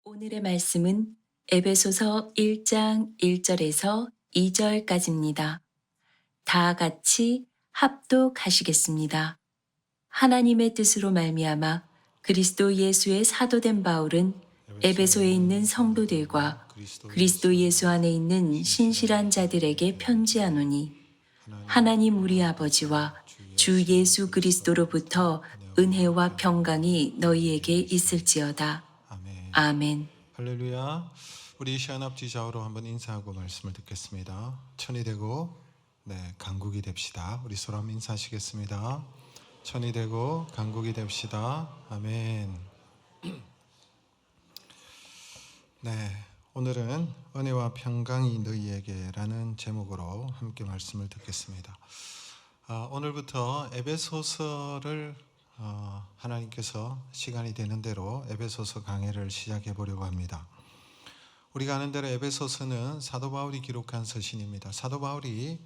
오늘의 말씀은 에베소서 1장 1절에서 2절까지입니다. 다 같이 합독하시겠습니다. 하나님의 뜻으로 말미암아 그리스도 예수의 사도된 바울은 에베소에 있는 성도들과 그리스도 예수 안에 있는 신실한 자들에게 편지하노니 하나님 우리 아버지와 주 예수 그리스도로부터 은혜와 평강이 너희에게 있을지어다. 아멘. 할렐루야. 우리 시한합지 좌우로 한번 인사하고 말씀을 듣겠습니다. 천이 되고 강국이 됩시다. 우리 서로 한번 인사하시겠습니다. 천이 되고 강국이 됩시다. 아멘. 오늘은 은혜와 평강이 너희에게라는 제목으로 함께 말씀을 듣겠습니다. 오늘부터 에베소서를 하나님께서 시간이 되는 대로 에베소서 강해를 시작해 보려고 합니다. 우리가 아는 대로 에베소서는 사도 바울이 기록한 서신입니다. 사도 바울이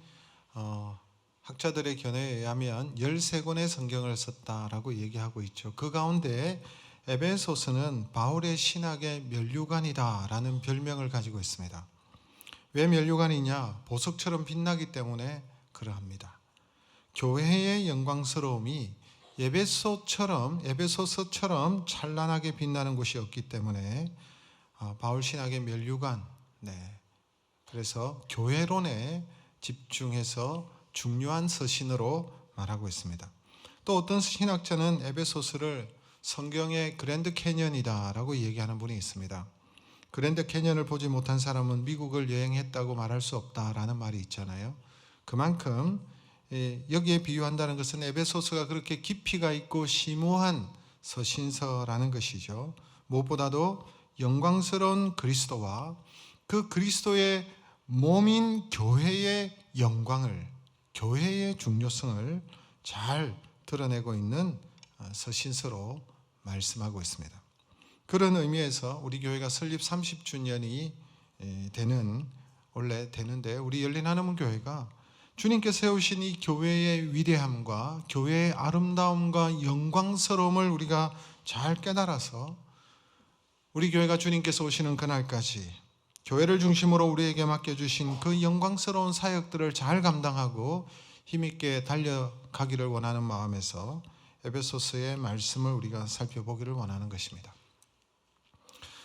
학자들의 견해에 의하면 13권의 성경을 썼다라고 얘기하고 있죠. 그 가운데 에베소서는 바울의 신학의 면류관이다라는 별명을 가지고 있습니다. 왜 면류관이냐? 보석처럼 빛나기 때문에 그러합니다. 교회의 영광스러움이 에베소서처럼 찬란하게 빛나는 곳이 없기 때문에 바울 신학의 면류관, 그래서 교회론에 집중해서 중요한 서신으로 말하고 있습니다. 또 어떤 신학자는 에베소서를 성경의 그랜드 캐년이다라고 얘기하는 분이 있습니다. 그랜드 캐년을 보지 못한 사람은 미국을 여행했다고 말할 수 없다라는 말이 있잖아요. 그만큼 여기에 비유한다는 것은 에베소서가 그렇게 깊이가 있고 심오한 서신서라는 것이죠. 무엇보다도 영광스러운 그리스도와 그 그리스도의 몸인 교회의 영광을, 교회의 중요성을 잘 드러내고 있는 서신서로 말씀하고 있습니다. 그런 의미에서 우리 교회가 설립 30주년이 원래 되는데 우리 열린 하나님 교회가 주님께서 세우신 이 교회의 위대함과 교회의 아름다움과 영광스러움을 우리가 잘 깨달아서 우리 교회가 주님께서 오시는 그날까지 교회를 중심으로 우리에게 맡겨주신 그 영광스러운 사역들을 잘 감당하고 힘있게 달려가기를 원하는 마음에서 에베소서의 말씀을 우리가 살펴보기를 원하는 것입니다.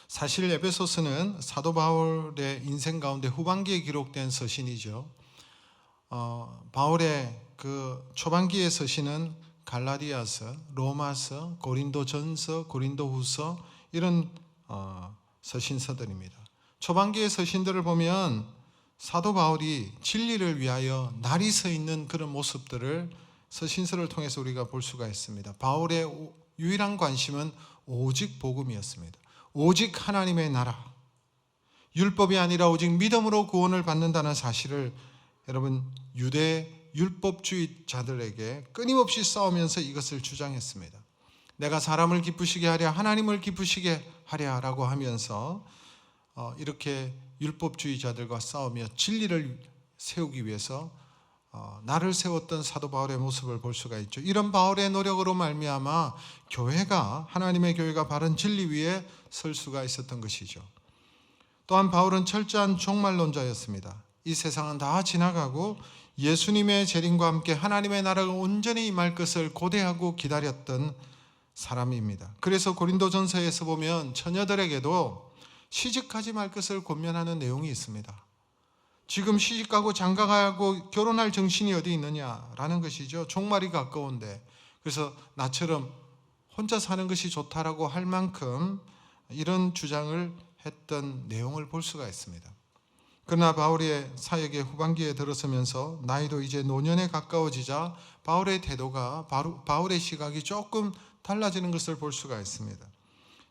사실 에베소서는 사도 바울의 인생 가운데 후반기에 기록된 서신이죠. 바울의 그 초반기의 서신은 갈라디아서, 로마서, 고린도전서, 고린도후서 이런 서신서들입니다. 초반기의 서신들을 보면 사도 바울이 진리를 위하여 날이 서 있는 그런 모습들을 서신서를 통해서 우리가 볼 수가 있습니다. 바울의 유일한 관심은 오직 복음이었습니다. 오직 하나님의 나라, 율법이 아니라 오직 믿음으로 구원을 받는다는 사실을 여러분 유대 율법주의자들에게 끊임없이 싸우면서 이것을 주장했습니다. 내가 사람을 기쁘시게 하랴 하나님을 기쁘시게 하랴라고 하면서 이렇게 율법주의자들과 싸우며 진리를 세우기 위해서 나를 세웠던 사도 바울의 모습을 볼 수가 있죠. 이런 바울의 노력으로 말미암아 하나님의 교회가 바른 진리 위에 설 수가 있었던 것이죠. 또한 바울은 철저한 종말론자였습니다. 이 세상은 다 지나가고 예수님의 재림과 함께 하나님의 나라가 온전히 임할 것을 고대하고 기다렸던 사람입니다. 그래서 고린도전서에서 보면 처녀들에게도 시집가지 말 것을 권면하는 내용이 있습니다. 지금 시집가고 장가가고 결혼할 정신이 어디 있느냐라는 것이죠. 종말이 가까운데. 그래서 나처럼 혼자 사는 것이 좋다라고 할 만큼 이런 주장을 했던 내용을 볼 수가 있습니다. 그러나 바울의 사역의 후반기에 들어서면서 나이도 이제 노년에 가까워지자 바울의 태도가, 바울의 시각이 조금 달라지는 것을 볼 수가 있습니다.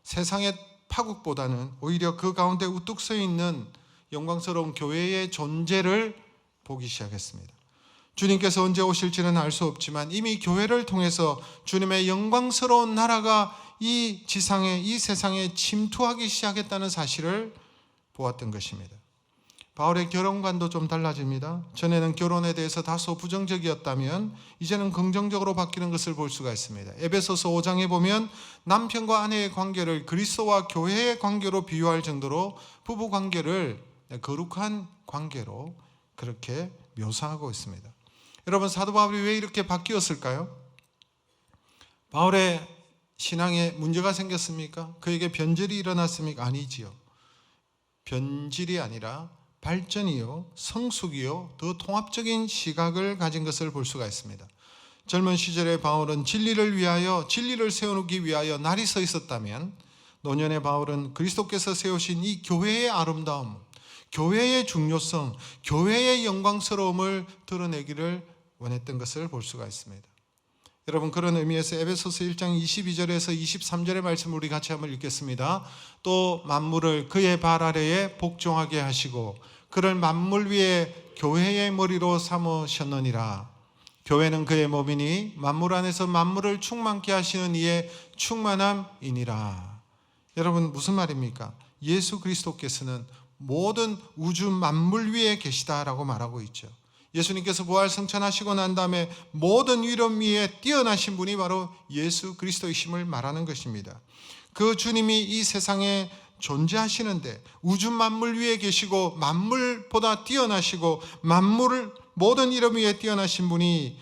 세상의 파국보다는 오히려 그 가운데 우뚝 서 있는 영광스러운 교회의 존재를 보기 시작했습니다. 주님께서 언제 오실지는 알 수 없지만 이미 교회를 통해서 주님의 영광스러운 나라가 이 지상에, 이 세상에 침투하기 시작했다는 사실을 보았던 것입니다. 바울의 결혼관도 좀 달라집니다. 전에는 결혼에 대해서 다소 부정적이었다면 이제는 긍정적으로 바뀌는 것을 볼 수가 있습니다. 에베소서 5장에 보면 남편과 아내의 관계를 그리스도와 교회의 관계로 비유할 정도로 부부 관계를 거룩한 관계로 그렇게 묘사하고 있습니다. 여러분, 사도 바울이 왜 이렇게 바뀌었을까요? 바울의 신앙에 문제가 생겼습니까? 그에게 변질이 일어났습니까? 아니지요. 변질이 아니라 발전이요, 성숙이요, 더 통합적인 시각을 가진 것을 볼 수가 있습니다. 젊은 시절에 바울은 진리를 세워놓기 위하여 날이 서 있었다면, 노년의 바울은 그리스도께서 세우신 이 교회의 아름다움, 교회의 중요성, 교회의 영광스러움을 드러내기를 원했던 것을 볼 수가 있습니다. 여러분, 그런 의미에서 에베소서 1장 22절에서 23절의 말씀을 우리 같이 한번 읽겠습니다. 또 만물을 그의 발 아래에 복종하게 하시고 그를 만물 위에 교회의 머리로 삼으셨느니라. 교회는 그의 몸이니 만물 안에서 만물을 충만케 하시는 이의 충만함이니라. 여러분, 무슨 말입니까? 예수 그리스도께서는 모든 우주 만물 위에 계시다라고 말하고 있죠. 예수님께서 부활 승천하시고 난 다음에 모든 위력 위에 뛰어나신 분이 바로 예수 그리스도이심을 말하는 것입니다. 그 주님이 이 세상에 존재하시는데 우주 만물 위에 계시고 만물보다 뛰어나시고 만물을 모든 이름 위에 뛰어나신 분이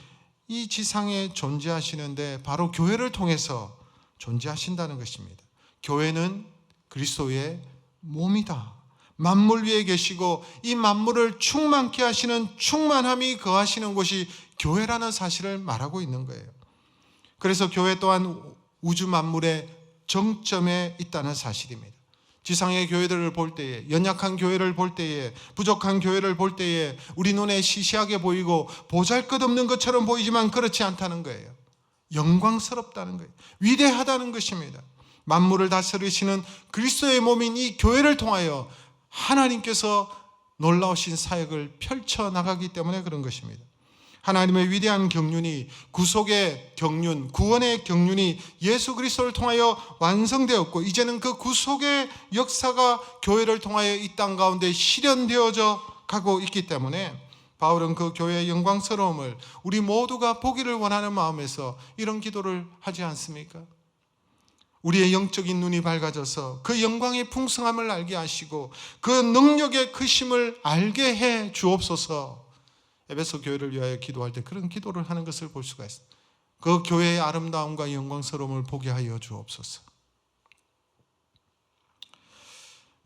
이 지상에 존재하시는데 바로 교회를 통해서 존재하신다는 것입니다. 교회는 그리스도의 몸이다. 만물 위에 계시고 이 만물을 충만케 하시는 충만함이 거하시는 곳이 교회라는 사실을 말하고 있는 거예요. 그래서 교회 또한 우주 만물의 정점에 있다는 사실입니다. 지상의 교회들을 볼 때에, 연약한 교회를 볼 때에, 부족한 교회를 볼 때에 우리 눈에 시시하게 보이고 보잘것없는 것처럼 보이지만 그렇지 않다는 거예요. 영광스럽다는 거예요. 위대하다는 것입니다. 만물을 다스리시는 그리스도의 몸인 이 교회를 통하여 하나님께서 놀라우신 사역을 펼쳐나가기 때문에 그런 것입니다. 하나님의 위대한 경륜이, 구속의 경륜, 구원의 경륜이 예수 그리스도를 통하여 완성되었고 이제는 그 구속의 역사가 교회를 통하여 이 땅 가운데 실현되어져 가고 있기 때문에 바울은 그 교회의 영광스러움을 우리 모두가 보기를 원하는 마음에서 이런 기도를 하지 않습니까? 우리의 영적인 눈이 밝아져서 그 영광의 풍성함을 알게 하시고 그 능력의 크심을 알게 해 주옵소서. 에베소 교회를 위하여 기도할 때 그런 기도를 하는 것을 볼 수가 있습니다. 그 교회의 아름다움과 영광스러움을 보게 하여 주옵소서.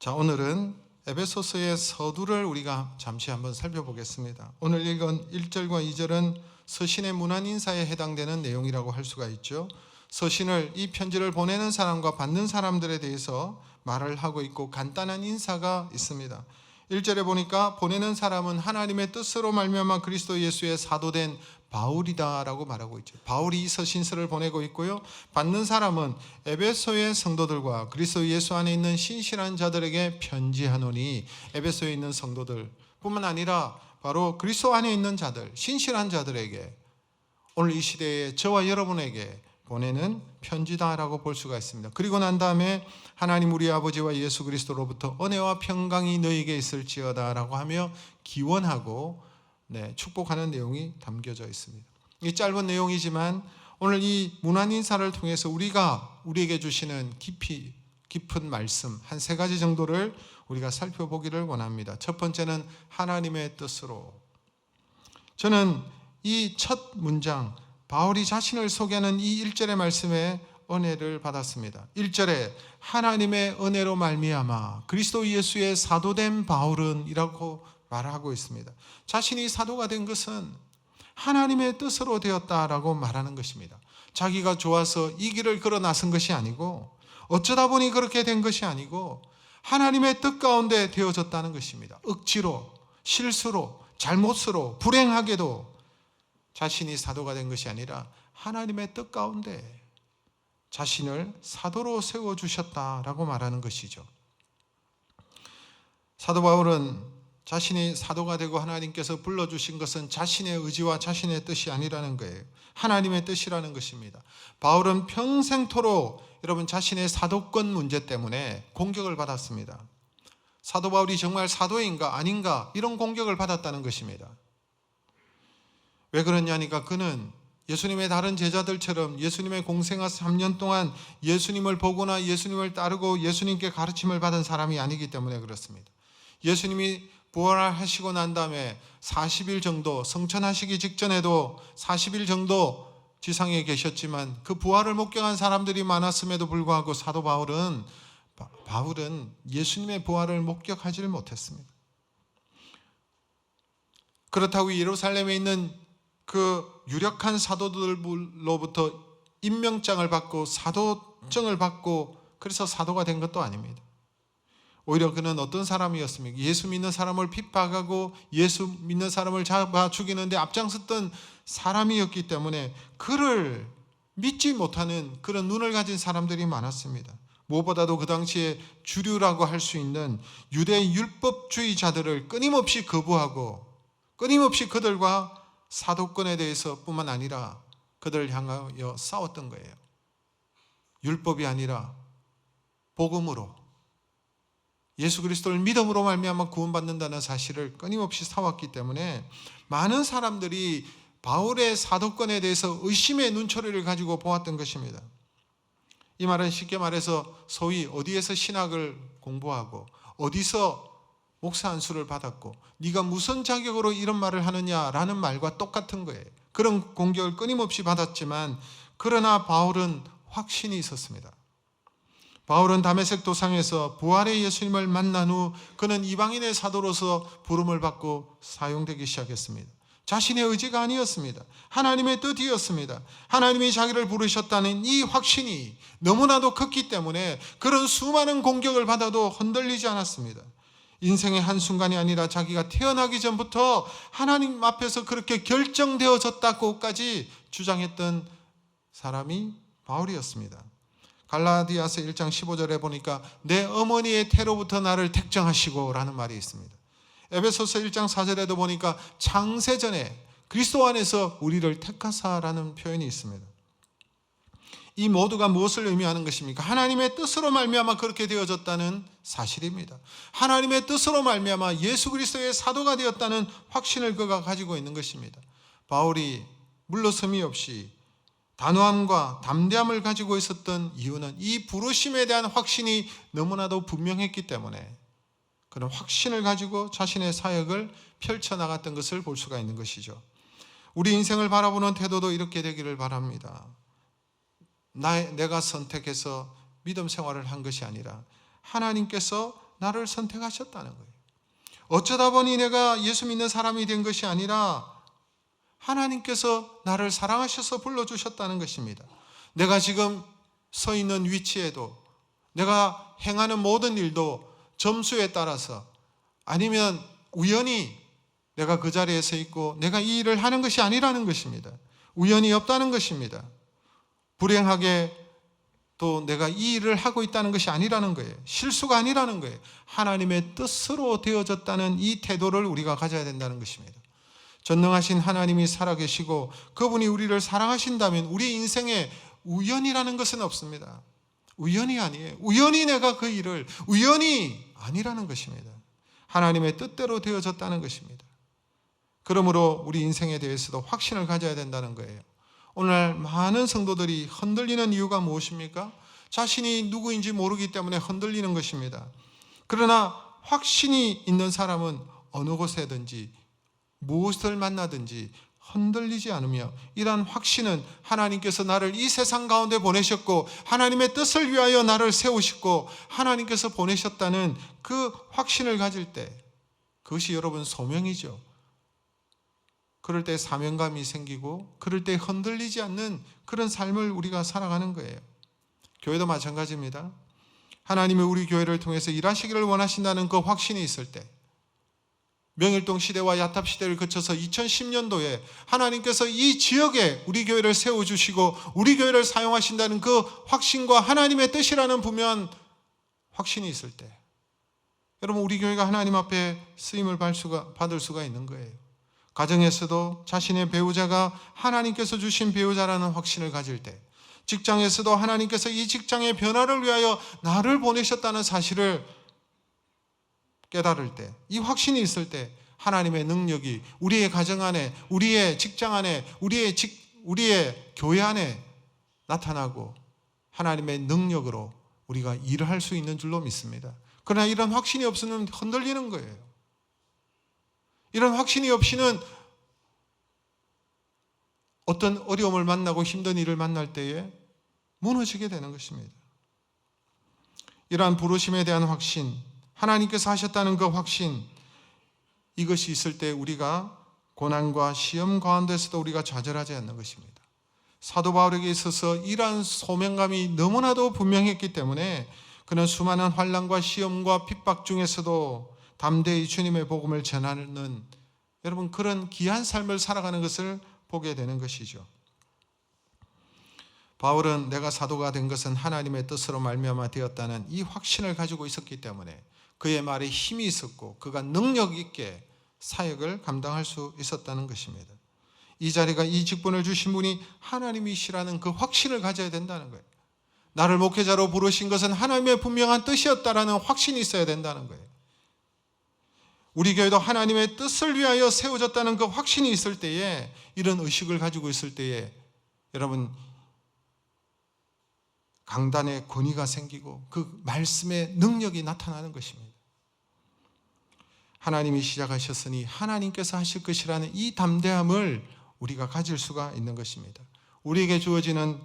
자, 오늘은 에베소서의 서두를 우리가 잠시 한번 살펴보겠습니다. 오늘 읽은 1절과 2절은 서신의 문안 인사에 해당되는 내용이라고 할 수가 있죠. 서신을, 이 편지를 보내는 사람과 받는 사람들에 대해서 말을 하고 있고 간단한 인사가 있습니다. 1절에 보니까 보내는 사람은 하나님의 뜻으로 말미암아 그리스도 예수의 사도된 바울이다라고 말하고 있죠. 바울이 이 서신서를 보내고 있고요. 받는 사람은 에베소의 성도들과 그리스도 예수 안에 있는 신실한 자들에게 편지하노니, 에베소에 있는 성도들 뿐만 아니라 바로 그리스도 안에 있는 자들, 신실한 자들에게, 오늘 이 시대에 저와 여러분에게 보내는 편지다라고 볼 수가 있습니다. 그리고 난 다음에 하나님 우리 아버지와 예수 그리스도로부터 은혜와 평강이 너희에게 있을지어다라고 하며 기원하고 축복하는 내용이 담겨져 있습니다. 이 짧은 내용이지만 오늘 이 문안 인사를 통해서 우리에게 주시는 깊은 말씀 한 3가지 정도를 우리가 살펴보기를 원합니다. 첫 번째는 하나님의 뜻으로. 저는 이 첫 문장, 바울이 자신을 소개하는 이 1절의 말씀에 은혜를 받았습니다. 1절에 하나님의 은혜로 말미암아 그리스도 예수의 사도된 바울은 이라고 말하고 있습니다. 자신이 사도가 된 것은 하나님의 뜻으로 되었다라고 말하는 것입니다. 자기가 좋아서 이 길을 걸어 나선 것이 아니고 어쩌다 보니 그렇게 된 것이 아니고 하나님의 뜻 가운데 되어졌다는 것입니다. 억지로, 실수로, 잘못으로, 불행하게도 자신이 사도가 된 것이 아니라 하나님의 뜻 가운데 자신을 사도로 세워주셨다라고 말하는 것이죠. 사도 바울은 자신이 사도가 되고 하나님께서 불러주신 것은 자신의 의지와 자신의 뜻이 아니라는 거예요. 하나님의 뜻이라는 것입니다. 바울은 평생토록 여러분 자신의 사도권 문제 때문에 공격을 받았습니다. 사도 바울이 정말 사도인가 아닌가 이런 공격을 받았다는 것입니다. 왜 그러냐니까 그는 예수님의 다른 제자들처럼 예수님의 공생아 3년 동안 예수님을 보거나 예수님을 따르고 예수님께 가르침을 받은 사람이 아니기 때문에 그렇습니다. 예수님이 부활하시고 난 다음에 40일 정도 성천하시기 직전에도 40일 정도 지상에 계셨지만 그 부활을 목격한 사람들이 많았음에도 불구하고 사도 바울은 예수님의 부활을 목격하지를 못했습니다. 그렇다고 예루살렘에 있는 그 유력한 사도들로부터 임명장을 받고 사도증을 받고 그래서 사도가 된 것도 아닙니다. 오히려 그는 어떤 사람이었습니까? 예수 믿는 사람을 핍박하고 예수 믿는 사람을 잡아 죽이는데 앞장섰던 사람이었기 때문에 그를 믿지 못하는 그런 눈을 가진 사람들이 많았습니다. 무엇보다도 그 당시에 주류라고 할 수 있는 유대 율법주의자들을 끊임없이 거부하고 끊임없이 그들과 사도권에 대해서 뿐만 아니라 그들을 향하여 싸웠던 거예요. 율법이 아니라 복음으로 예수 그리스도를 믿음으로 말미암아 구원받는다는 사실을 끊임없이 싸웠기 때문에 많은 사람들이 바울의 사도권에 대해서 의심의 눈초리를 가지고 보았던 것입니다. 이 말은 쉽게 말해서 소위 어디에서 신학을 공부하고 어디서 목사 안수를 받았고 네가 무슨 자격으로 이런 말을 하느냐라는 말과 똑같은 거예요. 그런 공격을 끊임없이 받았지만 그러나 바울은 확신이 있었습니다. 바울은 다메섹 도상에서 부활의 예수님을 만난 후 그는 이방인의 사도로서 부름을 받고 사용되기 시작했습니다. 자신의 의지가 아니었습니다. 하나님의 뜻이었습니다. 하나님이 자기를 부르셨다는 이 확신이 너무나도 컸기 때문에 그런 수많은 공격을 받아도 흔들리지 않았습니다. 인생의 한순간이 아니라 자기가 태어나기 전부터 하나님 앞에서 그렇게 결정되어졌다고까지 주장했던 사람이 바울이었습니다. 갈라디아서 1장 15절에 보니까 내 어머니의 태로부터 나를 택정하시고 라는 말이 있습니다. 에베소서 1장 4절에도 보니까 창세전에 그리스도 안에서 우리를 택하사라는 표현이 있습니다. 이 모두가 무엇을 의미하는 것입니까? 하나님의 뜻으로 말미암아 그렇게 되어졌다는 사실입니다. 하나님의 뜻으로 말미암아 예수 그리스도의 사도가 되었다는 확신을 그가 가지고 있는 것입니다. 바울이 물러섬이 없이 단호함과 담대함을 가지고 있었던 이유는 이 부르심에 대한 확신이 너무나도 분명했기 때문에 그런 확신을 가지고 자신의 사역을 펼쳐나갔던 것을 볼 수가 있는 것이죠. 우리 인생을 바라보는 태도도 이렇게 되기를 바랍니다. 내가 선택해서 믿음 생활을 한 것이 아니라 하나님께서 나를 선택하셨다는 거예요. 어쩌다 보니 내가 예수 믿는 사람이 된 것이 아니라 하나님께서 나를 사랑하셔서 불러주셨다는 것입니다. 내가 지금 서 있는 위치에도 내가 행하는 모든 일도 점수에 따라서 아니면 우연히 내가 그 자리에 서 있고 내가 이 일을 하는 것이 아니라는 것입니다. 우연이 없다는 것입니다. 불행하게 또 내가 이 일을 하고 있다는 것이 아니라는 거예요. 실수가 아니라는 거예요. 하나님의 뜻으로 되어졌다는 이 태도를 우리가 가져야 된다는 것입니다. 전능하신 하나님이 살아계시고 그분이 우리를 사랑하신다면 우리 인생에 우연이라는 것은 없습니다. 우연이 아니에요. 우연히 내가 그 일을 우연이 아니라는 것입니다. 하나님의 뜻대로 되어졌다는 것입니다. 그러므로 우리 인생에 대해서도 확신을 가져야 된다는 거예요. 오늘 많은 성도들이 흔들리는 이유가 무엇입니까? 자신이 누구인지 모르기 때문에 흔들리는 것입니다. 그러나 확신이 있는 사람은 어느 곳에든지 무엇을 만나든지 흔들리지 않으며 이러한 확신은 하나님께서 나를 이 세상 가운데 보내셨고 하나님의 뜻을 위하여 나를 세우시고 하나님께서 보내셨다는 그 확신을 가질 때 그것이 여러분 소명이죠. 그럴 때 사명감이 생기고 그럴 때 흔들리지 않는 그런 삶을 우리가 살아가는 거예요. 교회도 마찬가지입니다. 하나님이 우리 교회를 통해서 일하시기를 원하신다는 그 확신이 있을 때 명일동 시대와 야탑 시대를 거쳐서 2010년도에 하나님께서 이 지역에 우리 교회를 세워주시고 우리 교회를 사용하신다는 그 확신과 하나님의 뜻이라는 분명한 확신이 있을 때 여러분 우리 교회가 하나님 앞에 쓰임을 받을 수가 있는 거예요. 가정에서도 자신의 배우자가 하나님께서 주신 배우자라는 확신을 가질 때 직장에서도 하나님께서 이 직장의 변화를 위하여 나를 보내셨다는 사실을 깨달을 때, 이 확신이 있을 때 하나님의 능력이 우리의 가정 안에, 우리의 직장 안에, 우리의 교회 안에 나타나고 하나님의 능력으로 우리가 일을 할 수 있는 줄로 믿습니다. 그러나 이런 확신이 없으면 흔들리는 거예요. 이런 확신이 없이는 어떤 어려움을 만나고 힘든 일을 만날 때에 무너지게 되는 것입니다. 이러한 부르심에 대한 확신, 하나님께서 하셨다는 그 확신, 이것이 있을 때 우리가 고난과 시험 가운데서도 우리가 좌절하지 않는 것입니다. 사도 바울에게 있어서 이러한 소명감이 너무나도 분명했기 때문에 그는 수많은 환난과 시험과 핍박 중에서도 담대히 주님의 복음을 전하는, 여러분, 그런 귀한 삶을 살아가는 것을 보게 되는 것이죠. 바울은 내가 사도가 된 것은 하나님의 뜻으로 말미암아 되었다는 이 확신을 가지고 있었기 때문에 그의 말에 힘이 있었고 그가 능력 있게 사역을 감당할 수 있었다는 것입니다. 이 자리가, 이 직분을 주신 분이 하나님이시라는 그 확신을 가져야 된다는 거예요. 나를 목회자로 부르신 것은 하나님의 분명한 뜻이었다라는 확신이 있어야 된다는 거예요. 우리 교회도 하나님의 뜻을 위하여 세워졌다는 그 확신이 있을 때에, 이런 의식을 가지고 있을 때에 여러분, 강단의 권위가 생기고 그 말씀의 능력이 나타나는 것입니다. 하나님이 시작하셨으니 하나님께서 하실 것이라는 이 담대함을 우리가 가질 수가 있는 것입니다. 우리에게 주어지는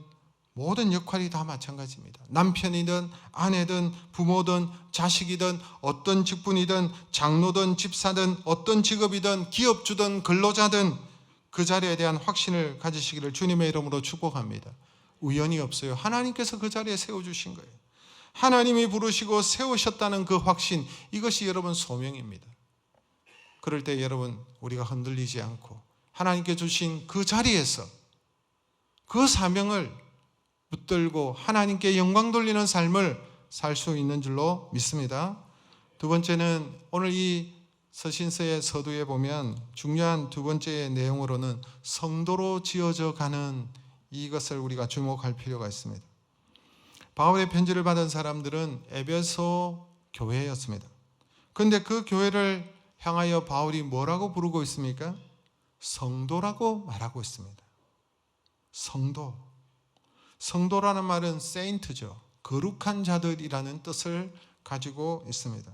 모든 역할이 다 마찬가지입니다. 남편이든 아내든 부모든 자식이든 어떤 직분이든 장로든 집사든 어떤 직업이든 기업주든 근로자든 그 자리에 대한 확신을 가지시기를 주님의 이름으로 축복합니다. 우연이 없어요. 하나님께서 그 자리에 세워주신 거예요. 하나님이 부르시고 세우셨다는 그 확신, 이것이 여러분 소명입니다. 그럴 때 여러분, 우리가 흔들리지 않고 하나님께 주신 그 자리에서 그 사명을 붙들고 하나님께 영광 돌리는 삶을 살 수 있는 줄로 믿습니다. 두 번째는 오늘 이 서신서의 서두에 보면 중요한 두 번째 내용으로는 성도로 지어져 가는, 이것을 우리가 주목할 필요가 있습니다. 바울의 편지를 받은 사람들은 에베소 교회였습니다. 그런데 그 교회를 향하여 바울이 뭐라고 부르고 있습니까? 성도라고 말하고 있습니다. 성도. 성도라는 말은 세인트죠. 거룩한 자들이라는 뜻을 가지고 있습니다.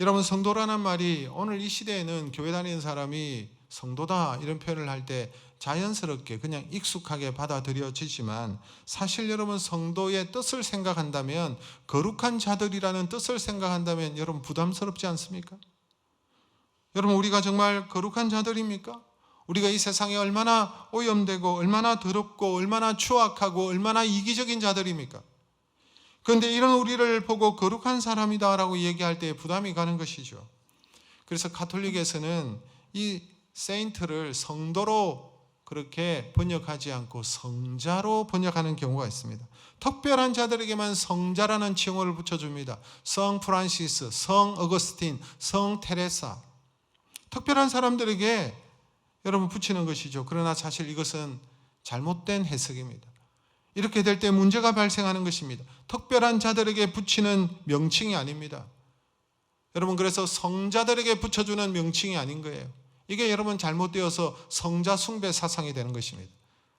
여러분, 성도라는 말이 오늘 이 시대에는 교회 다니는 사람이 성도다 이런 표현을 할 때 자연스럽게 그냥 익숙하게 받아들여지지만, 사실 여러분, 성도의 뜻을 생각한다면, 거룩한 자들이라는 뜻을 생각한다면 여러분 부담스럽지 않습니까? 여러분, 우리가 정말 거룩한 자들입니까? 우리가 이 세상에 얼마나 오염되고 얼마나 더럽고 얼마나 추악하고 얼마나 이기적인 자들입니까? 그런데 이런 우리를 보고 거룩한 사람이다라고 얘기할 때 부담이 가는 것이죠. 그래서 가톨릭에서는 이 세인트를 성도로 그렇게 번역하지 않고 성자로 번역하는 경우가 있습니다. 특별한 자들에게만 성자라는 칭호를 붙여줍니다. 성 프란시스, 성 어거스틴, 성 테레사. 특별한 사람들에게 여러분 붙이는 것이죠. 그러나 사실 이것은 잘못된 해석입니다. 이렇게 될 때 문제가 발생하는 것입니다. 특별한 자들에게 붙이는 명칭이 아닙니다. 여러분, 그래서 성자들에게 붙여주는 명칭이 아닌 거예요. 이게 여러분 잘못되어서 성자 숭배 사상이 되는 것입니다.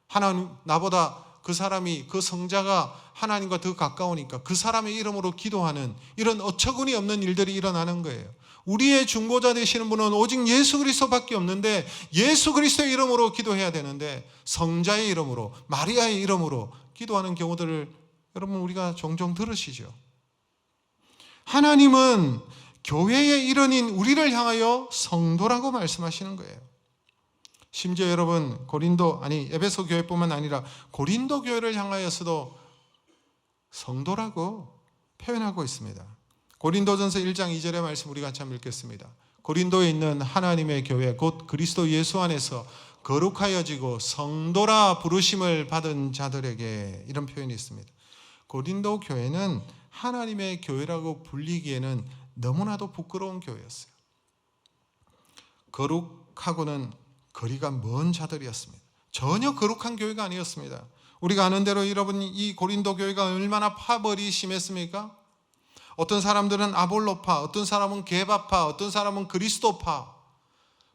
하나님, 나보다 그 사람이, 그 성자가 하나님과 더 가까우니까 그 사람의 이름으로 기도하는 이런 어처구니 없는 일들이 일어나는 거예요. 우리의 중보자 되시는 분은 오직 예수 그리스도밖에 없는데 예수 그리스도의 이름으로 기도해야 되는데 성자의 이름으로, 마리아의 이름으로 기도하는 경우들을 여러분 우리가 종종 들으시죠. 하나님은 교회의 일원인 우리를 향하여 성도라고 말씀하시는 거예요. 심지어 여러분, 에베소 교회뿐만 아니라 고린도 교회를 향하여서도 성도라고 표현하고 있습니다. 고린도전서 1장 2절의 말씀 우리 같이 한번 읽겠습니다. 고린도에 있는 하나님의 교회 곧 그리스도 예수 안에서 거룩하여지고 성도라 부르심을 받은 자들에게, 이런 표현이 있습니다. 고린도 교회는 하나님의 교회라고 불리기에는 너무나도 부끄러운 교회였어요. 거룩하고는 거리가 먼 자들이었습니다. 전혀 거룩한 교회가 아니었습니다. 우리가 아는 대로 여러분, 이 고린도 교회가 얼마나 파벌이 심했습니까? 어떤 사람들은 아볼로파, 어떤 사람은 게바파, 어떤 사람은 그리스도파,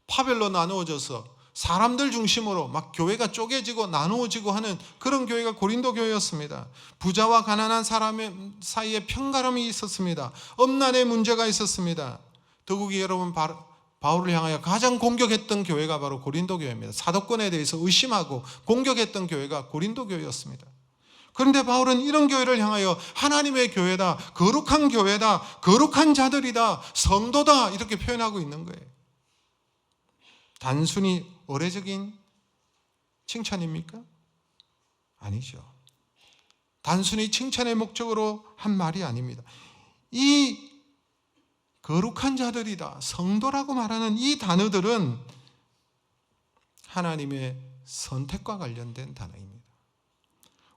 파별로 나누어져서 사람들 중심으로 막 교회가 쪼개지고 나누어지고 하는 그런 교회가 고린도 교회였습니다. 부자와 가난한 사람의 사이에 편가름이 있었습니다. 엄난의 문제가 있었습니다. 더욱이 여러분, 바울을 향하여 가장 공격했던 교회가 바로 고린도 교회입니다. 사도권에 대해서 의심하고 공격했던 교회가 고린도 교회였습니다. 그런데 바울은 이런 교회를 향하여 하나님의 교회다, 거룩한 교회다, 거룩한 자들이다, 성도다, 이렇게 표현하고 있는 거예요. 단순히 의례적인 칭찬입니까? 아니죠. 단순히 칭찬의 목적으로 한 말이 아닙니다. 이 거룩한 자들이다, 성도라고 말하는 이 단어들은 하나님의 선택과 관련된 단어입니다.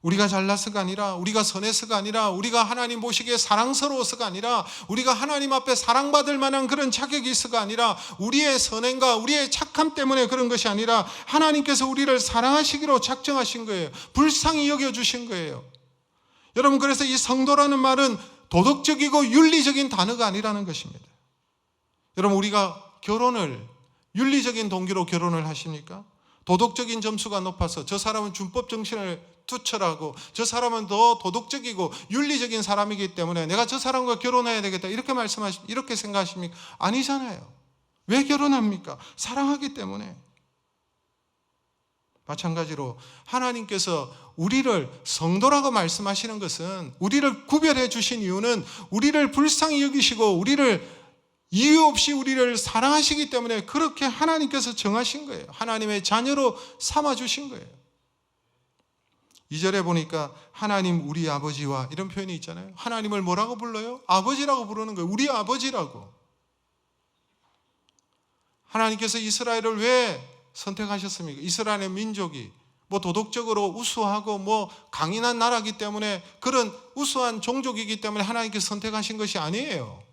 우리가 잘나서가 아니라, 우리가 선해서가 아니라, 우리가 하나님 보시기에 사랑스러워서가 아니라, 우리가 하나님 앞에 사랑받을 만한 그런 자격이 있어가 아니라, 우리의 선행과 우리의 착함 때문에 그런 것이 아니라 하나님께서 우리를 사랑하시기로 작정하신 거예요. 불쌍히 여겨주신 거예요. 여러분, 그래서 이 성도라는 말은 도덕적이고 윤리적인 단어가 아니라는 것입니다. 여러분, 우리가 결혼을 윤리적인 동기로 결혼을 하십니까? 도덕적인 점수가 높아서 저 사람은 준법 정신을 투철하고 저 사람은 더 도덕적이고 윤리적인 사람이기 때문에 내가 저 사람과 결혼해야 되겠다, 이렇게 생각하십니까? 아니잖아요. 왜 결혼합니까? 사랑하기 때문에. 마찬가지로 하나님께서 우리를 성도라고 말씀하시는 것은, 우리를 구별해 주신 이유는 우리를 불쌍히 여기시고 우리를 이유 없이 우리를 사랑하시기 때문에 그렇게 하나님께서 정하신 거예요. 하나님의 자녀로 삼아주신 거예요. 2절에 보니까 하나님 우리 아버지와 이런 표현이 있잖아요. 하나님을 뭐라고 불러요? 아버지라고 부르는 거예요. 우리 아버지라고. 하나님께서 이스라엘을 왜 선택하셨습니까? 이스라엘의 민족이 뭐 도덕적으로 우수하고 뭐 강인한 나라이기 때문에, 그런 우수한 종족이기 때문에 하나님께서 선택하신 것이 아니에요.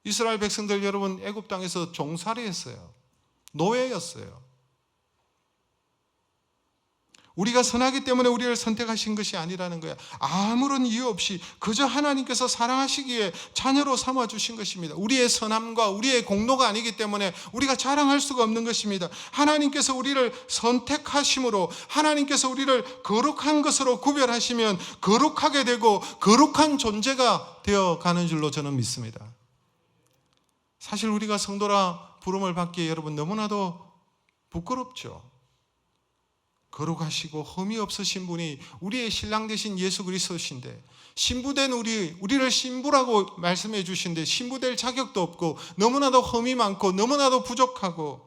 이스라엘 백성들, 여러분, 애굽 땅에서 종살이 했어요. 노예였어요. 우리가 선하기 때문에 우리를 선택하신 것이 아니라는 거야. 아무런 이유 없이 그저 하나님께서 사랑하시기에 자녀로 삼아주신 것입니다. 우리의 선함과 우리의 공로가 아니기 때문에 우리가 자랑할 수가 없는 것입니다. 하나님께서 우리를 선택하심으로, 하나님께서 우리를 거룩한 것으로 구별하시면 거룩하게 되고 거룩한 존재가 되어가는 줄로 저는 믿습니다. 사실 우리가 성도라 부름을 받기에 여러분 너무나도 부끄럽죠. 거룩하시고 흠이 없으신 분이 우리의 신랑 되신 예수 그리스도신데, 신부된 우리를 신부라고 말씀해 주신데 신부될 자격도 없고, 너무나도 흠이 많고 너무나도 부족하고,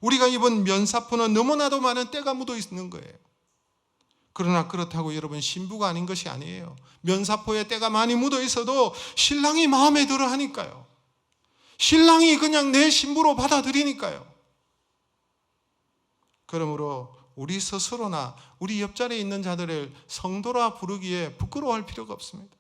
우리가 입은 면사포는 너무나도 많은 때가 묻어 있는 거예요. 그러나 그렇다고 여러분, 신부가 아닌 것이 아니에요. 면사포에 때가 많이 묻어 있어도 신랑이 마음에 들어 하니까요. 신랑이 그냥 내 신부로 받아들이니까요. 그러므로 우리 스스로나 우리 옆자리에 있는 자들을 성도라 부르기에 부끄러워할 필요가 없습니다.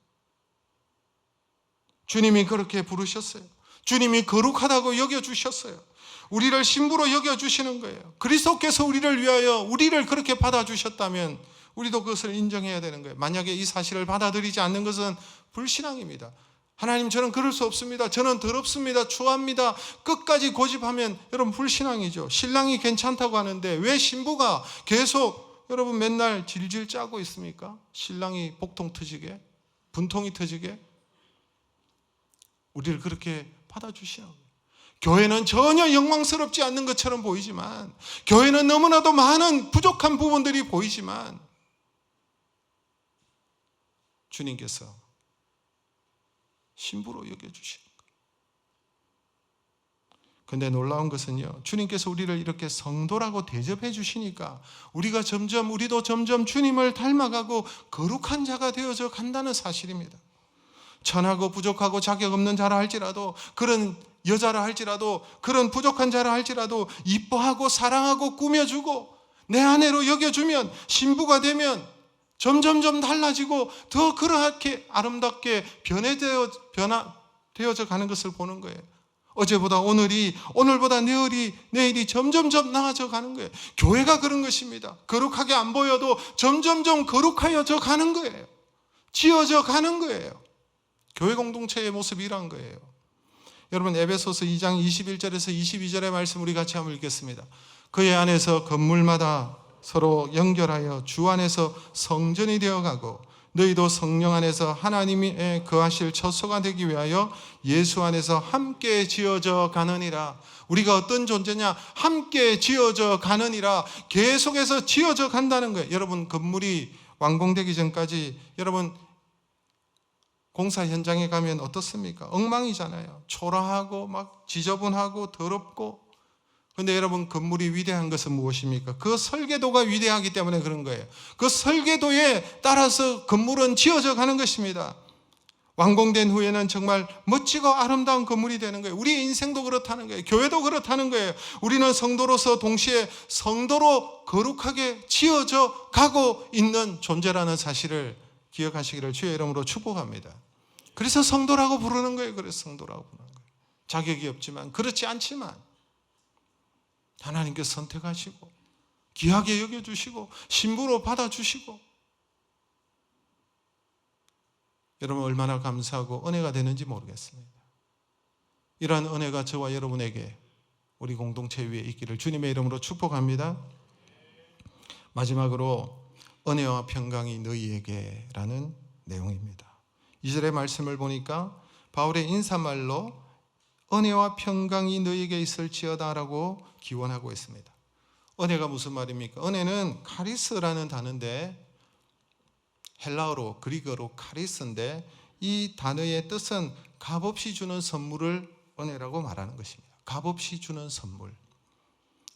주님이 그렇게 부르셨어요. 주님이 거룩하다고 여겨주셨어요. 우리를 신부로 여겨주시는 거예요. 그리스도께서 우리를 위하여 우리를 그렇게 받아주셨다면 우리도 그것을 인정해야 되는 거예요. 만약에 이 사실을 받아들이지 않는 것은 불신앙입니다. 하나님, 저는 그럴 수 없습니다. 저는 더럽습니다. 추합니다. 끝까지 고집하면 여러분 불신앙이죠. 신랑이 괜찮다고 하는데 왜 신부가 계속 여러분 맨날 질질 짜고 있습니까? 신랑이 복통 터지게, 분통이 터지게. 우리를 그렇게 받아주시는 거예요. 교회는 전혀 영광스럽지 않는 것처럼 보이지만, 교회는 너무나도 많은 부족한 부분들이 보이지만, 주님께서 신부로 여겨주시는 거예요. 그런데 놀라운 것은요, 주님께서 우리를 이렇게 성도라고 대접해 주시니까 우리도 점점 주님을 닮아가고 거룩한 자가 되어져 간다는 사실입니다. 천하고 부족하고 자격 없는 자라 할지라도, 그런 여자라 할지라도, 그런 부족한 자라 할지라도 이뻐하고 사랑하고 꾸며주고 내 아내로 여겨주면, 신부가 되면 점점점 달라지고 더 그렇게 아름답게 변화되어져 가는 것을 보는 거예요. 어제보다 오늘이, 오늘보다 내일이 점점점 나아져 가는 거예요. 교회가 그런 것입니다. 거룩하게 안 보여도 점점점 거룩하여져 가는 거예요. 지어져 가는 거예요. 교회 공동체의 모습이 이러한 거예요. 여러분, 에베소서 2장 21절에서 22절의 말씀 우리 같이 한번 읽겠습니다. 그의 안에서 건물마다 서로 연결하여 주 안에서 성전이 되어가고 너희도 성령 안에서 하나님의 거하실 처소가 되기 위하여 예수 안에서 함께 지어져 가느니라. 우리가 어떤 존재냐? 함께 지어져 가느니라. 계속해서 지어져 간다는 거예요. 여러분, 건물이 완공되기 전까지 여러분 공사 현장에 가면 어떻습니까? 엉망이잖아요. 초라하고 막 지저분하고 더럽고. 그런데 여러분, 건물이 위대한 것은 무엇입니까? 그 설계도가 위대하기 때문에 그런 거예요. 그 설계도에 따라서 건물은 지어져 가는 것입니다. 완공된 후에는 정말 멋지고 아름다운 건물이 되는 거예요. 우리의 인생도 그렇다는 거예요. 교회도 그렇다는 거예요. 우리는 성도로서 동시에 성도로 거룩하게 지어져 가고 있는 존재라는 사실을 기억하시기를 주의 이름으로 축복합니다. 그래서 성도라고 부르는 거예요. 그래서 성도라고 부르는 거예요. 자격이 없지만, 그렇지 않지만 하나님께서 선택하시고 귀하게 여겨주시고 신부로 받아주시고, 여러분 얼마나 감사하고 은혜가 되는지 모르겠습니다. 이러한 은혜가 저와 여러분에게 우리 공동체 위에 있기를 주님의 이름으로 축복합니다. 마지막으로 은혜와 평강이 너희에게 라는 내용입니다. 2절의 말씀을 보니까 바울의 인사말로 은혜와 평강이 너희에게 있을지어다 라고 기원하고 있습니다. 은혜가 무슨 말입니까? 은혜는 카리스라는 단어인데, 헬라어로 그리거로 카리스인데, 이 단어의 뜻은 값없이 주는 선물을 은혜라고 말하는 것입니다. 값없이 주는 선물,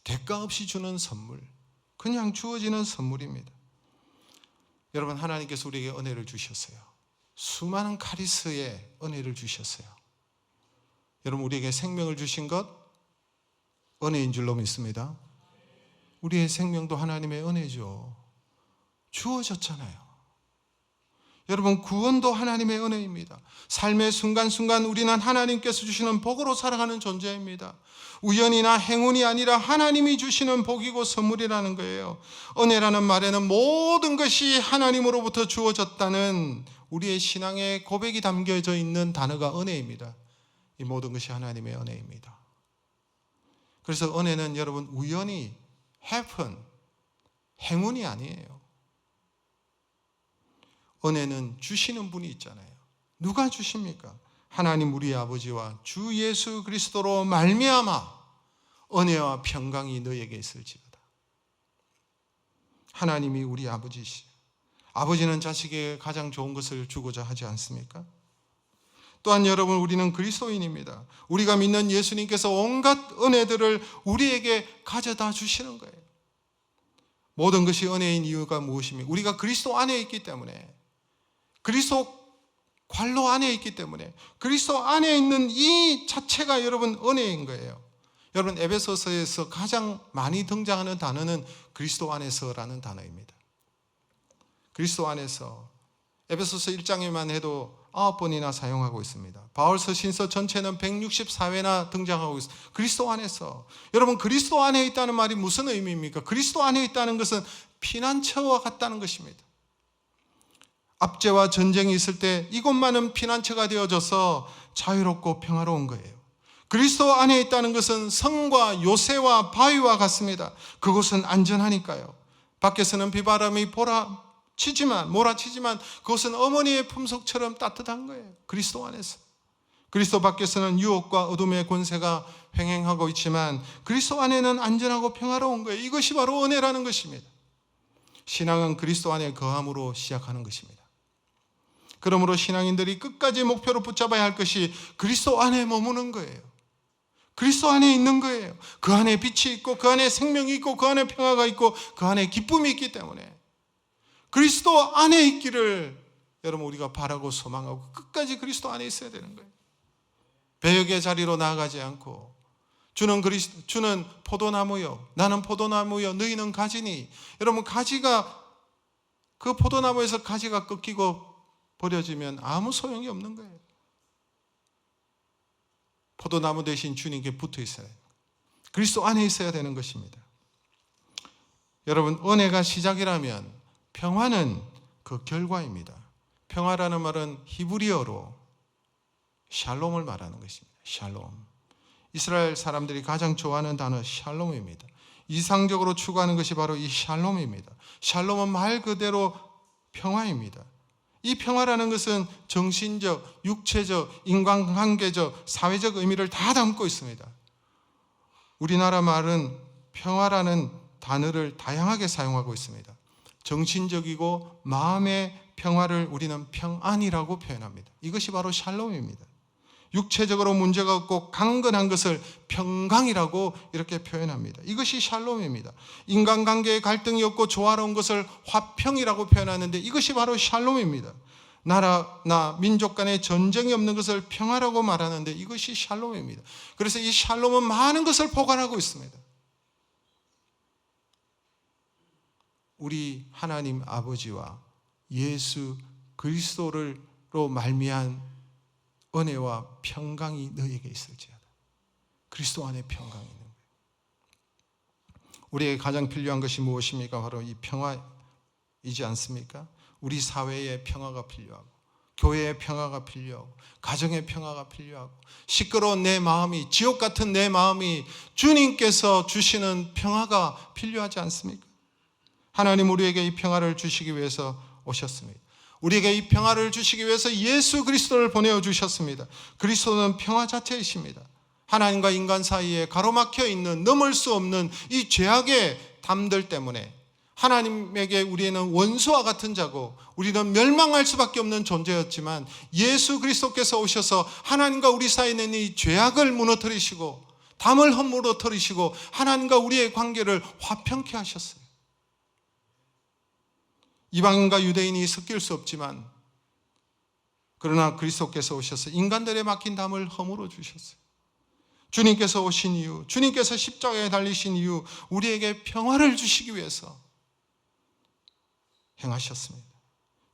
대가 없이 주는 선물, 그냥 주어지는 선물입니다. 여러분, 하나님께서 우리에게 은혜를 주셨어요. 수많은 카리스의 은혜를 주셨어요. 여러분, 우리에게 생명을 주신 것 은혜인 줄로 믿습니다. 우리의 생명도 하나님의 은혜죠. 주어졌잖아요. 여러분, 구원도 하나님의 은혜입니다. 삶의 순간순간 우리는 하나님께서 주시는 복으로 살아가는 존재입니다. 우연이나 행운이 아니라 하나님이 주시는 복이고 선물이라는 거예요. 은혜라는 말에는 모든 것이 하나님으로부터 주어졌다는 우리의 신앙의 고백이 담겨져 있는 단어가 은혜입니다. 이 모든 것이 하나님의 은혜입니다. 그래서 은혜는 여러분 우연히 happen, 행운이 아니에요. 은혜는 주시는 분이 있잖아요. 누가 주십니까? 하나님 우리 아버지와 주 예수 그리스도로 말미암아 은혜와 평강이 너에게 있을지어다. 하나님이 우리 아버지시죠. 아버지는 자식에게 가장 좋은 것을 주고자 하지 않습니까? 또한 여러분, 우리는 그리스도인입니다. 우리가 믿는 예수님께서 온갖 은혜들을 우리에게 가져다 주시는 거예요. 모든 것이 은혜인 이유가 무엇입니까? 우리가 그리스도 안에 있기 때문에, 그리스도 관로 안에 있기 때문에, 그리스도 안에 있는 이 자체가 여러분 은혜인 거예요. 여러분, 에베소서에서 가장 많이 등장하는 단어는 그리스도 안에서라는 단어입니다. 그리스도 안에서, 에베소서 1장에만 해도 9번이나 사용하고 있습니다. 바울 서신서 전체는 164회나 등장하고 있습니다. 그리스도 안에서. 여러분, 그리스도 안에 있다는 말이 무슨 의미입니까? 그리스도 안에 있다는 것은 피난처와 같다는 것입니다. 압제와 전쟁이 있을 때 이곳만은 피난처가 되어져서 자유롭고 평화로운 거예요. 그리스도 안에 있다는 것은 성과 요새와 바위와 같습니다. 그곳은 안전하니까요. 밖에서는 비바람이 몰아치지만 그것은 어머니의 품속처럼 따뜻한 거예요. 그리스도 안에서. 그리스도 밖에서는 유혹과 어둠의 권세가 횡행하고 있지만 그리스도 안에는 안전하고 평화로운 거예요. 이것이 바로 은혜라는 것입니다. 신앙은 그리스도 안에 거함으로 시작하는 것입니다. 그러므로 신앙인들이 끝까지 목표로 붙잡아야 할 것이 그리스도 안에 머무는 거예요. 그리스도 안에 있는 거예요. 그 안에 빛이 있고 그 안에 생명이 있고 그 안에 평화가 있고 그 안에 기쁨이 있기 때문에 그리스도 안에 있기를 여러분 우리가 바라고 소망하고 끝까지 그리스도 안에 있어야 되는 거예요. 배역의 자리로 나아가지 않고 주는 포도나무요 나는 포도나무요 너희는 가지니. 여러분, 가지가 그 포도나무에서 가지가 꺾이고 버려지면 아무 소용이 없는 거예요. 포도나무 대신 주님께 붙어 있어야 돼요. 그리스도 안에 있어야 되는 것입니다. 여러분, 은혜가 시작이라면 평화는 그 결과입니다. 평화라는 말은 히브리어로 샬롬을 말하는 것입니다. 샬롬. 이스라엘 사람들이 가장 좋아하는 단어 샬롬입니다. 이상적으로 추구하는 것이 바로 이 샬롬입니다. 샬롬은 말 그대로 평화입니다. 이 평화라는 것은 정신적, 육체적, 인간관계적, 사회적 의미를 다 담고 있습니다. 우리나라 말은 평화라는 단어를 다양하게 사용하고 있습니다. 정신적이고 마음의 평화를 우리는 평안이라고 표현합니다. 이것이 바로 샬롬입니다. 육체적으로 문제가 없고 강건한 것을 평강이라고 이렇게 표현합니다. 이것이 샬롬입니다. 인간관계에 갈등이 없고 조화로운 것을 화평이라고 표현하는데 이것이 바로 샬롬입니다. 나라나 민족 간에 전쟁이 없는 것을 평화라고 말하는데 이것이 샬롬입니다. 그래서 이 샬롬은 많은 것을 포괄하고 있습니다. 우리 하나님 아버지와 예수 그리스도로 말미암은 은혜와 평강이 너희에게 있을지어다. 그리스도 안에 평강이 있는 거예요. 우리에게 가장 필요한 것이 무엇입니까? 바로 이 평화이지 않습니까? 우리 사회에 평화가 필요하고, 교회의 평화가 필요하고, 가정의 평화가 필요하고, 시끄러운 내 마음이, 지옥 같은 내 마음이 주님께서 주시는 평화가 필요하지 않습니까? 하나님 우리에게 이 평화를 주시기 위해서 오셨습니다. 우리에게 이 평화를 주시기 위해서 예수 그리스도를 보내주셨습니다. 그리스도는 평화 자체이십니다. 하나님과 인간 사이에 가로막혀 있는 넘을 수 없는 이 죄악의 담들 때문에 하나님에게 우리는 원수와 같은 자고 우리는 멸망할 수밖에 없는 존재였지만 예수 그리스도께서 오셔서 하나님과 우리 사이에 있는 이 죄악을 무너뜨리시고 담을 허물어뜨리시고 하나님과 우리의 관계를 화평케 하셨어요. 이방인과 유대인이 섞일 수 없지만 그러나 그리스도께서 오셔서 인간들의 막힌 담을 허물어 주셨어요. 주님께서 오신 이유, 주님께서 십자가에 달리신 이유, 우리에게 평화를 주시기 위해서 행하셨습니다.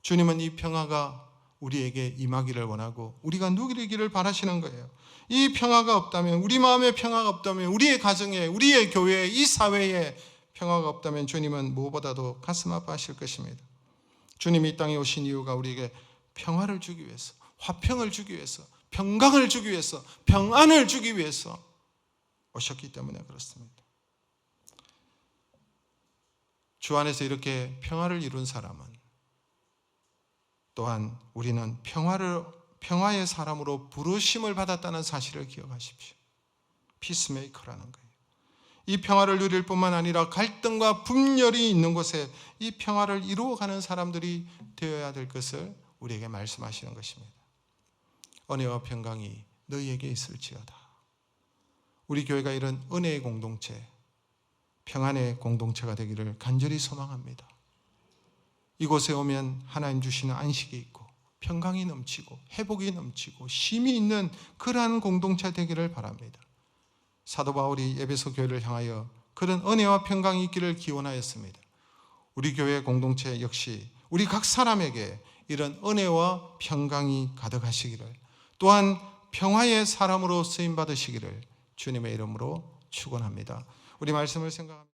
주님은 이 평화가 우리에게 임하기를 원하고 우리가 누리기를 바라시는 거예요. 이 평화가 없다면, 우리 마음에 평화가 없다면, 우리의 가정에, 우리의 교회에, 이 사회에 평화가 없다면 주님은 무엇보다도 가슴 아파하실 것입니다. 주님이 이 땅에 오신 이유가 우리에게 평화를 주기 위해서, 화평을 주기 위해서, 평강을 주기 위해서, 평안을 주기 위해서 오셨기 때문에 그렇습니다. 주 안에서 이렇게 평화를 이룬 사람은 또한 우리는 평화의 사람으로 부르심을 받았다는 사실을 기억하십시오. 피스메이커라는 거예요. 이 평화를 누릴 뿐만 아니라 갈등과 분열이 있는 곳에 이 평화를 이루어가는 사람들이 되어야 될 것을 우리에게 말씀하시는 것입니다. 은혜와 평강이 너희에게 있을지어다. 우리 교회가 이런 은혜의 공동체, 평안의 공동체가 되기를 간절히 소망합니다. 이곳에 오면 하나님 주시는 안식이 있고 평강이 넘치고 회복이 넘치고 쉼이 있는 그러한 공동체 되기를 바랍니다. 사도 바울이 에베소 교회를 향하여 그런 은혜와 평강이 있기를 기원하였습니다. 우리 교회 공동체 역시 우리 각 사람에게 이런 은혜와 평강이 가득하시기를, 또한 평화의 사람으로 쓰임 받으시기를 주님의 이름으로 축원합니다. 우리 말씀을 생각합니다.